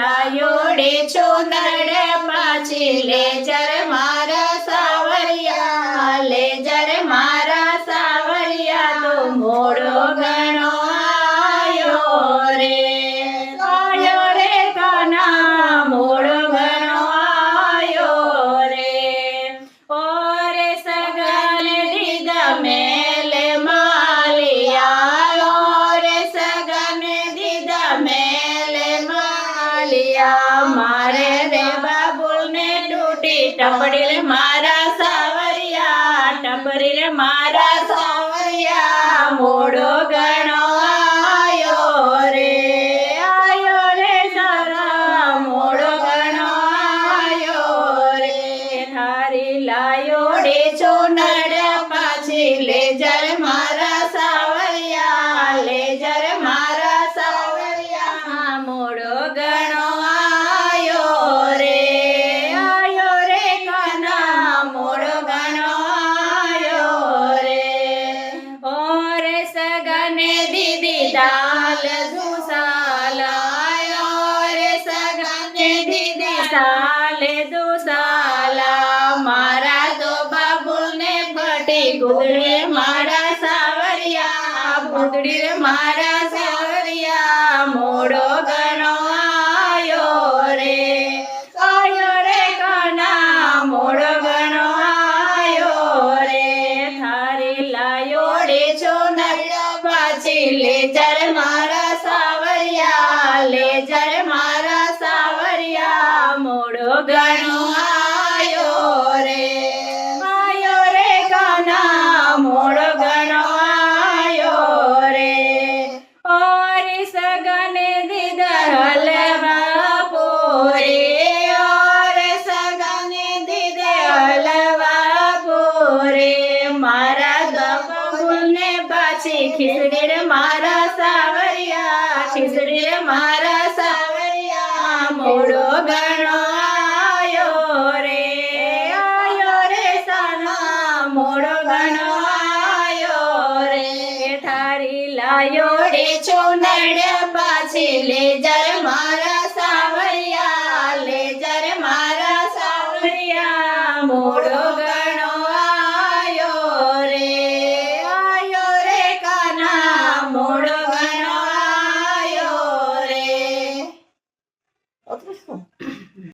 લાયોડે ચુનર પાછી લેજર મારા સાવરિયા, લેજર મારા સાવરિયા તો મોડો ઘણો આયો રે, આયો રે કાના મોડો ઘણો આયો રે. ઓરે સગન દીધા મેલે માલિયા, ઓરે સગન દીધા મેલે માલિયા, મારે રે બાબુલને તૂટી ટપડી રે મારા સાવરિયા, ટપરી રે મારા સાવરિયા મોડો ઘણો આયો રે, આયો રે સારા મોડો ઘણો આયો રે. થારી લાયોડે ચુનર પાછી લેજર મારા સાવરિયા, લેજર મારા સાવરિયા મોડો ઘણો આયો રે, આયો રે કાના મોડો ઘણો આયો રે. ઓરે સગને દીદી દાલ દુસાલા, ઓરે સગને દીદી સાલે દુસાલા, મારા તો બાબુને ફટી ગુદડી મારા સાવરિયા, ગુદડી રે મારા સાવરિયા મોડો ઘણો આયો રે, આયો રે કાના મોડો ઘણો આયો રે. થારી લાયોડે ચુનર પાછી લેજર મારા સાવરિયા, લેજર મારા સાવરિયા મોડો ઘણો આયો રે, આયો રે કાના મોડો ઘણો આયો રે. ઓરે સગને દીધા હલવા પૂરી, ઓરે સગને દીધા હલવા પૂરી, મારા બાબુલને પાછી ખીચડી રે મારા સાવરિયા, ખીચડી રે મારા સાવરિયા મોડો ઘણો આયો રે, આયો રે સાના મોડો ઘણો આયો રે. થારી લાયોડે ચુનર પાછી લેજર મારા સાવરિયા, લેજર મારા સાવરિયા મોડો